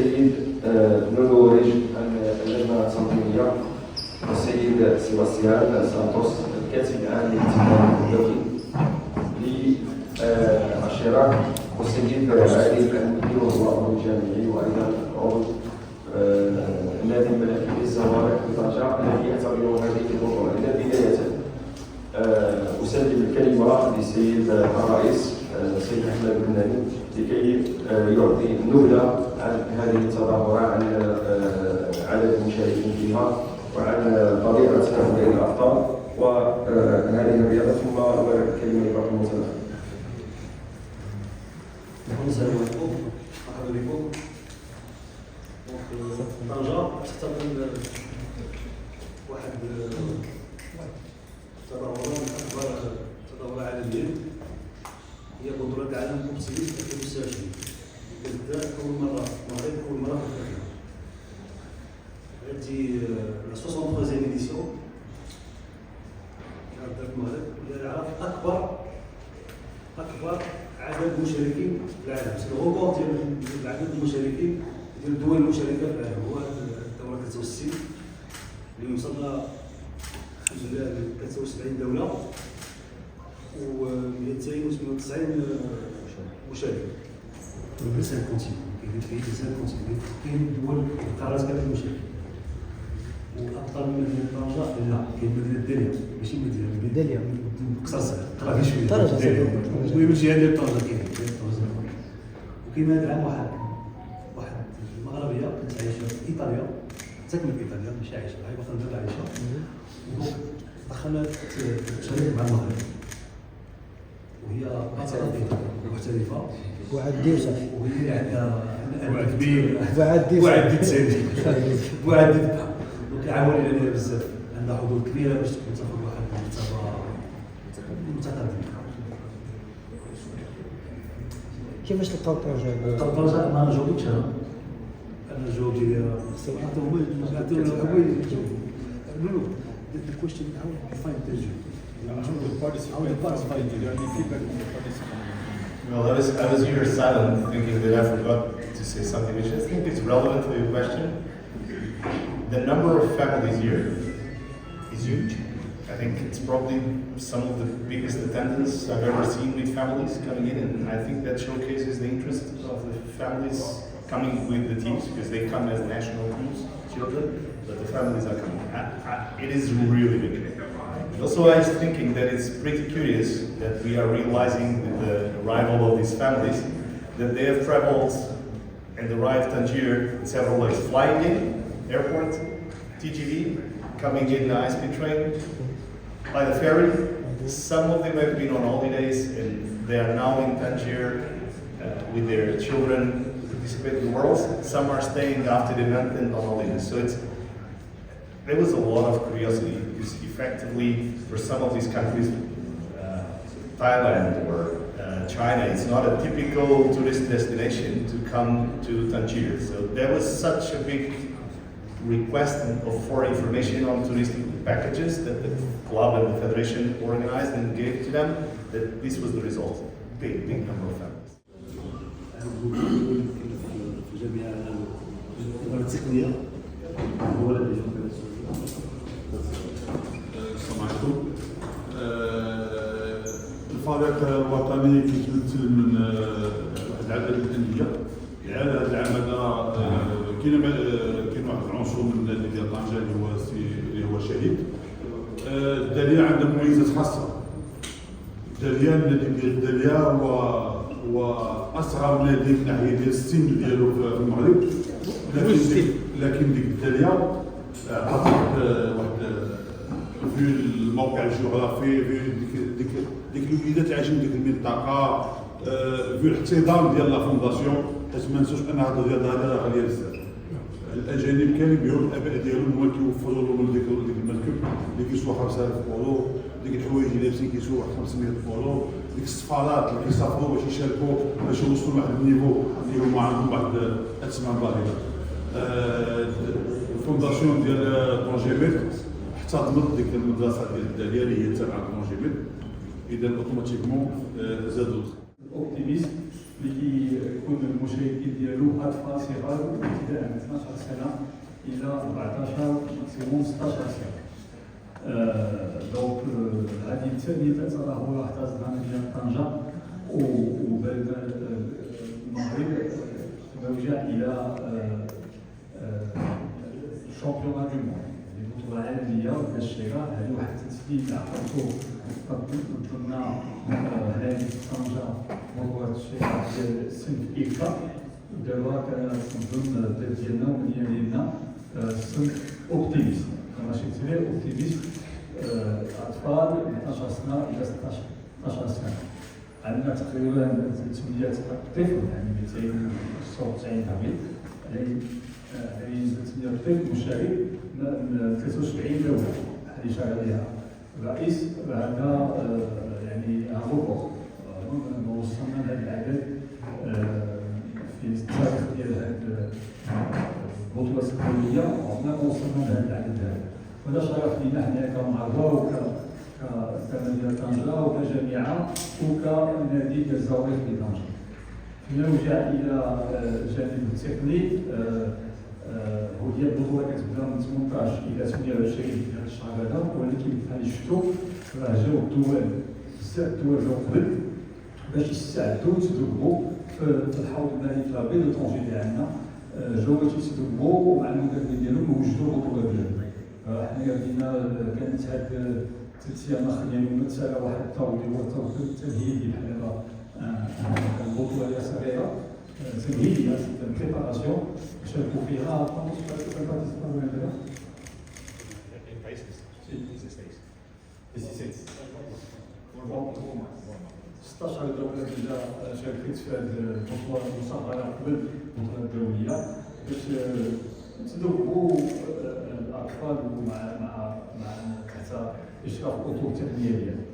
والسيد نونو ريج اللجنة التنظيمية، والسيد سيباستيان سانتوس الكاتب العام للائتلاف الدولي للاشتراك، والسيد علي المدير وهو عضو جامعي وايضا عضو النادي الملكي للزوارق بطنجة الذي يعتبر هذه البطولة. إلى بداية أسلم الكلمة للسيد الرئيس السيد أحمد بن لكي يعطي نبذة عن هذه التظاهرة، عن عدد المشاركين فيها، وعن طبيعة هؤلاء الأبطال وهذه الرياضة، ثم أبارك الكلمة لباقي المتابعين. السلام عليكم، مرحبا بكم. طنجة تحتضن واحد التظاهرة من أكبر التظاهرات عالميا، هي بطولة العالم كوب سيريس 2026 بالذات أول مرة في المغرب، أول مرة في أفريقيا. هذه لا 63 إديسيون كانت في المغرب، واللي يعرف أكبر عدد مشاركين في العالم. الريكورد ديال عدد المشاركين ديال الدول المشاركة في العالم هو الدورة 63 اللي وصلنا الحمد لله ل 73 دولة و 298 مشارك. في 5 كونتينون، كاين 5 كونتينون، كاين دول قارات كامل مشاركين. وأبطال من مدينة طنجة لا، كاين مدينة داليا، ماشي مدينة داليا قصر صغير، طلع شوية. المهم الجهة ديال طنجة كاين، وكاين هذا العام واحد المغربية كانت عايشة في إيطاليا، تكمل في إيطاليا ماشي عايشة، هي باقا مازال عايشة. دخلت تشارك مع المغرب وهي محترفة وعدي وصافي، وهي عندها وعد كبير، وعدي تسالي وعدي كيعاون عليها بزاف، عندها حضور كبير باش تكون تاخذ واحد المرتبة متقدمة. كيفاش تلقاو طنجة؟ ما جاوبتش انا الجواب ديالي هو the question how to find the Well, I was here silent, thinking that I forgot to say something, which I think is relevant to your question. The number of families here is huge. I think it's probably some of the biggest attendance I've ever seen with families coming in, and I think that showcases the interest of the families coming with the teams, because they come as national teams, children, but the families are coming. It is really big. Also, I was thinking that it's pretty curious that we are realizing with the arrival of these families that they have traveled and arrived Tangier in several ways. Flying in, airport, TGV, coming in the high-speed train, by the ferry. Some of them have been on holidays and they are now in Tangier with their children participating in Worlds. Some are staying after the event and on holidays. So there was a lot of curiosity, because effectively for some of these countries, Thailand or China, it's not a typical tourist destination to come to Tangier. So there was such a big request for information on touristic packages that the club and the federation organized and gave to them, that this was the result. Big number of families. في الجامعة الإدارة التقنية هو الذي السلام عليكم. الفريق الوطني كيتمثل من واحد العدد الأندية. هذا العام هذا كاين واحد العنصر من النادي ديال طنجة اللي هو شهيد. الدالية عندها مميزات خاصة. النادي ديال الدالية هو أصغر نادي من ناحية ديال السن ديالو في المغرب، لكن ديك الدالية عطات واحد في الموقع الجغرافي، في ديك الوليدات اللي عايشين في ديك المنطقة، في الاحتضان ديال لا فونداسيون، حيت ما ننساوش ان هذه الرياضة هذه غالية بزاف. الأجانب كانوا يبيعوا الآباء ديالهم هما كيوفروا لهم ديك المركب اللي كيسوى 5000 أورو، ديك الحوايج اللي لابسين كيسوى واحد 500 أورو، ديك السفارات اللي كيسافروا باش يشاركوا باش يوصلوا لواحد النيفو اللي هما عندهم واحد الأسماء باهظة. الفونداسيون ديال طونجيميت احتضنت ديك المدرسة ديال الدالية اللي هي تابعة طونجيميت، إذا أوتوماتيكمون زادوا. اوبتيميست اللي كيكون المشاركين ديالو اطفال صغار ابتداء من 12 سنه الى 14 ماكسيموم 16 سنه. دونك هذه الثانيه تظاهره احتضنها مدينه طنجه وبلد المغرب توجه الى الشامبيونات دو موند، البطوله العالميه ديال الشراء. هذه واحد التسديد عقلتو ضمن هذه طنجه بطوله الشراء ديال الصنف إيكا، ودابا كنظن الضيف ديالنا والمدينه ديالنا الصنف اوبتيميست، كما شفت لي اوبتيميست اطفال من 12 سنه الى 16 سنه. عندنا تقريبا 300 طفل، يعني 296 طبيب، يعني 300 طفل مشارك من 73 دوله. هذه شغله عليها الرئيس هذا يعني هو وصلنا لهذا العدد في التاريخ ديال هذه البطوله الدوليه، عمرنا ما وصلنا لهذا العدد هذا. وهذا شرف لينا حنا كمعرضه كمدينه طنجه وكجامعه وكنادي ديال الزوارق في طنجه. فيما يرجع الى الجانب التقني، هي البطوله كتبدا من 18 الى 28 ديال الشهر هذا، ولكن بحال شفتوا راه جاو الدول بزاف الدول جاو قبل باش يستعدوا ويتدربوا في الحوض المالي في لابي دو طونجي اللي عندنا. جاو باش يتدربوا ومع المدربين ديالهم وجدوا البطوله ديالهم. حنايا بدينا كانت هاد 3 ايام اخرين ممثله واحد الطور اللي هو الطور التمهيدي بحال دابا البطوله اللي صغيره تمهيديه بريباراسيون شاركوا فيها 16 دوله ديجا شاركت في هذه البطوله المصغره قبل البطوله الدوليه باش تدربوا الاطفال مع تحت اشراف اطر تقنيه ديالهم.